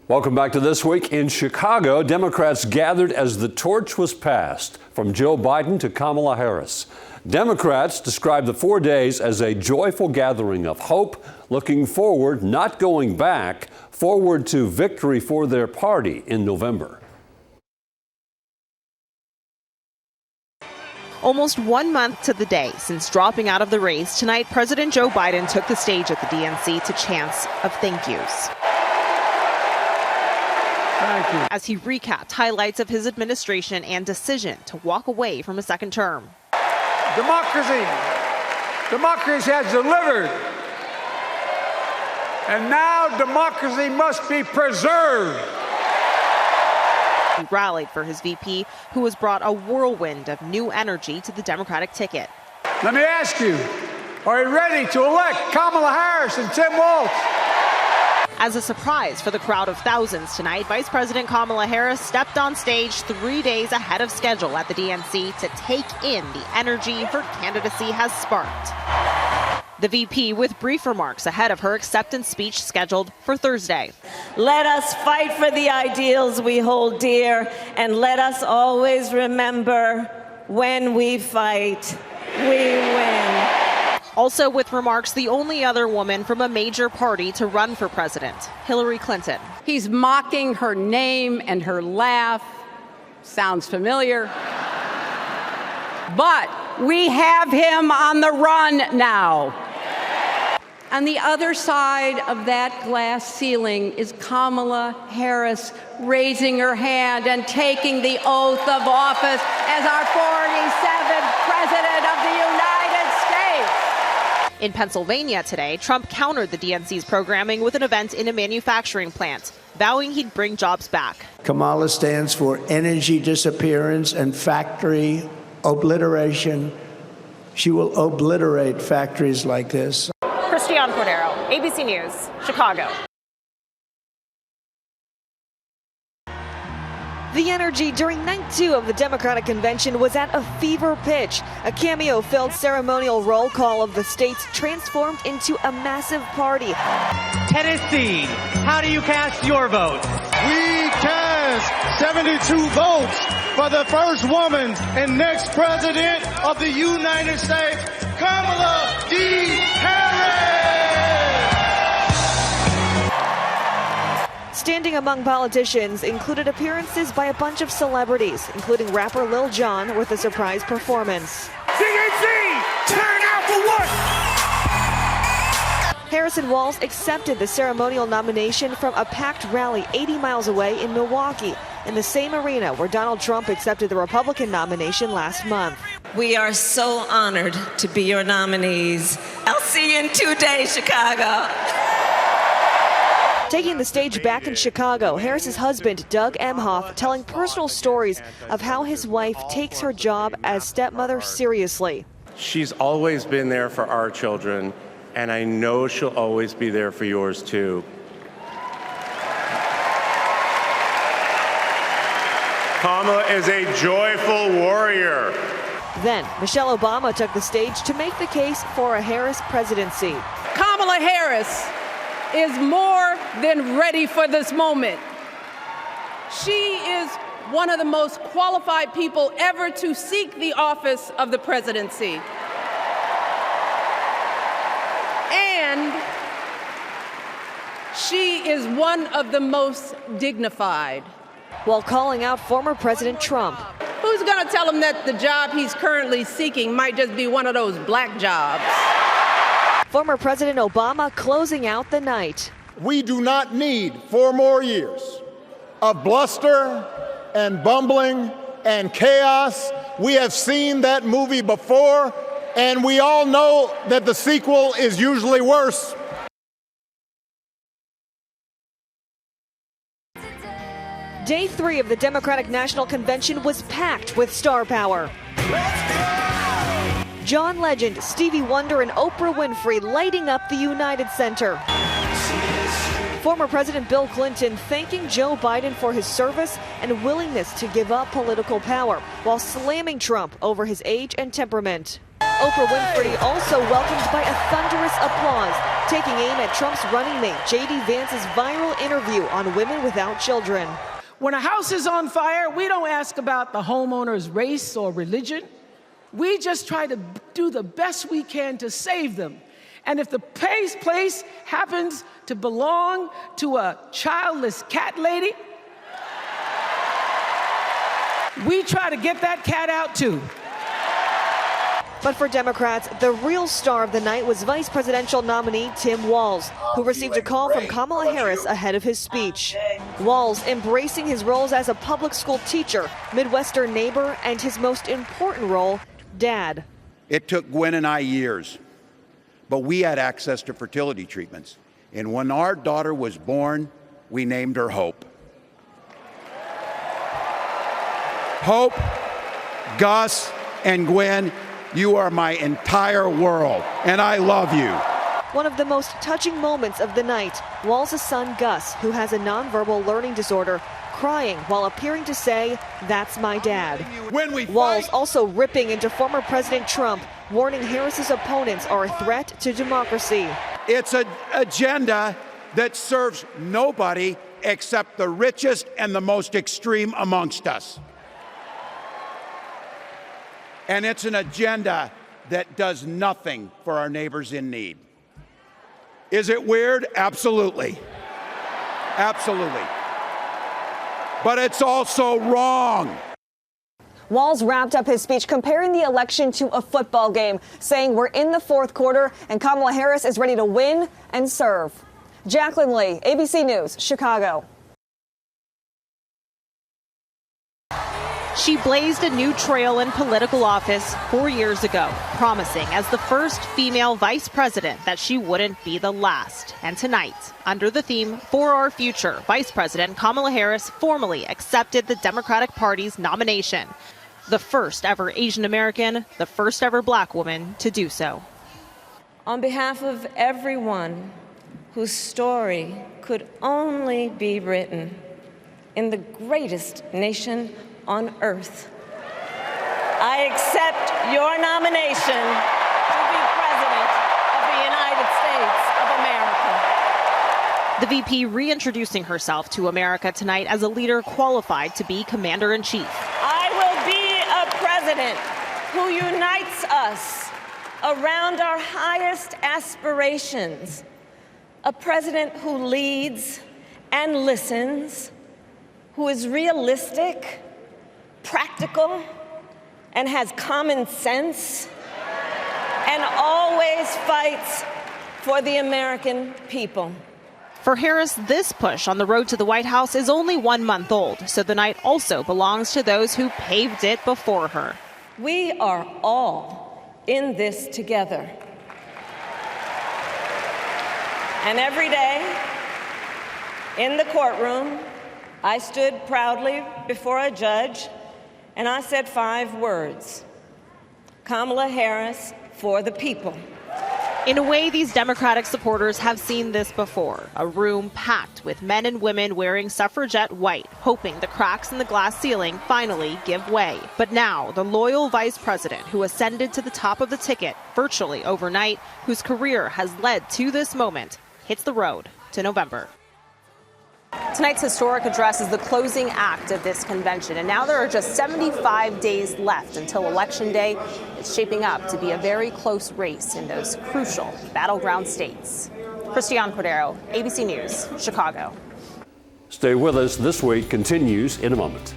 Welcome back to This Week. In Chicago, Democrats gathered as the torch was passed from Joe Biden to Kamala Harris. Democrats described the 4 days as a joyful gathering of hope, looking forward, not going back, forward to victory for their party in November. Almost 1 month to the day since dropping out of the race, tonight President Joe Biden took the stage at the DNC to chants of thank yous. Thank you. As he recapped highlights of his administration and decision to walk away from a second term. Democracy has delivered. And now democracy must be preserved. He rallied for his VP, who has brought a whirlwind of new energy to the Democratic ticket. Let me ask you, are you ready to elect Kamala Harris and Tim Walz? As a surprise for the crowd of thousands tonight, Vice President Kamala Harris stepped on stage 3 days ahead of schedule at the DNC to take in the energy her candidacy has sparked. The VP with brief remarks ahead of her acceptance speech scheduled for Thursday. Let us fight for the ideals we hold dear, and let us always remember, when we fight, we win. Also with remarks, the only other woman from a major party to run for president, Hillary Clinton. He's mocking her name and her laugh. Sounds familiar. But we have him on the run now. On the other side of that glass ceiling is Kamala Harris raising her hand and taking the oath of office as our 47th president of the United States. In Pennsylvania today, Trump countered the DNC's programming with an event in a manufacturing plant, vowing he'd bring jobs back. Kamala stands for energy disappearance and factory obliteration. She will obliterate factories like this. Christiane Cordero, ABC News, Chicago. The energy during night 2 of the Democratic Convention was at a fever pitch. A cameo-filled ceremonial roll call of the states transformed into a massive party. Tennessee, how do you cast your vote? We cast 72 votes for the first woman and next president of the United States, Kamala D. Harris. Standing among politicians included appearances by a bunch of celebrities, including rapper Lil Jon with a surprise performance. DNC, turn out for what? Harris and Walz accepted the ceremonial nomination from a packed rally 80 miles away in Milwaukee, in the same arena where Donald Trump accepted the Republican nomination last month. We are so honored to be your nominees. I'll see you in 2 days, Chicago. Taking the stage back in Chicago, Harris's husband, Doug Emhoff, telling personal stories of how his wife takes her job as stepmother seriously. She's always been there for our children, and I know she'll always be there for yours, too. Kamala is a joyful warrior. Then, Michelle Obama took the stage to make the case for a Harris presidency. Kamala Harris is more than ready for this moment. She is one of the most qualified people ever to seek the office of the presidency. And she is one of the most dignified. While calling out former President Trump. Who's going to tell him that the job he's currently seeking might just be one of those black jobs? Former President Obama closing out the night. We do not need 4 more years of bluster and bumbling and chaos. We have seen that movie before, and we all know that the sequel is usually worse. Day 3 of the Democratic National Convention was packed with star power. John Legend, Stevie Wonder, and Oprah Winfrey lighting up the United Center. Former President Bill Clinton thanking Joe Biden for his service and willingness to give up political power, while slamming Trump over his age and temperament. Oprah Winfrey also welcomed by a thunderous applause, taking aim at Trump's running mate, J.D. Vance's viral interview on women without children. When a house is on fire, we don't ask about the homeowner's race or religion. We just try to do the best we can to save them. And if the place happens to belong to a childless cat lady, we try to get that cat out too. But for Democrats, the real star of the night was Vice Presidential nominee Tim Walz, who received a call from Kamala Harris ahead of his speech. Walz embracing his roles as a public school teacher, Midwestern neighbor, and his most important role, dad. It took Gwen and I years, but we had access to fertility treatments. And when our daughter was born, we named her Hope. Hope, Gus, and Gwen, you are my entire world, and I love you. One of the most touching moments of the night, Walz's son Gus, who has a nonverbal learning disorder, crying while appearing to say, "That's my dad." Walz also ripping into former President Trump, warning Harris's opponents are a threat to democracy. It's an agenda that serves nobody except the richest and the most extreme amongst us. And it's an agenda that does nothing for our neighbors in need. Is it weird? Absolutely. Absolutely. But it's also wrong. Walz wrapped up his speech comparing the election to a football game, saying we're in the fourth quarter and Kamala Harris is ready to win and serve. Jacqueline Lee, ABC News, Chicago. She blazed a new trail in political office 4 years ago, promising as the first female vice president that she wouldn't be the last. And tonight, under the theme For Our Future, Vice President Kamala Harris formally accepted the Democratic Party's nomination. The first ever Asian American, the first ever black woman to do so. On behalf of everyone whose story could only be written in the greatest nation on earth, I accept your nomination to be President of the United States of America. The VP reintroducing herself to America tonight as a leader qualified to be commander-in-chief. I will be a president who unites us around our highest aspirations, a president who leads and listens, who is realistic, practical, and has common sense, and always fights for the American people. For Harris, this push on the road to the White House is only 1 month old, so the night also belongs to those who paved it before her. We are all in this together. And every day in the courtroom, I stood proudly before a judge and I said 5 words: Kamala Harris for the people. In a way, these Democratic supporters have seen this before. A room packed with men and women wearing suffragette white, hoping the cracks in the glass ceiling finally give way. But now, the loyal vice president who ascended to the top of the ticket virtually overnight, whose career has led to this moment, hits the road to November. Tonight's historic address is the closing act of this convention, and now there are just 75 days left until Election Day. It's shaping up to be a very close race in those crucial battleground states. Christiane Cordero, ABC News, Chicago. Stay with us. This Week continues in a moment.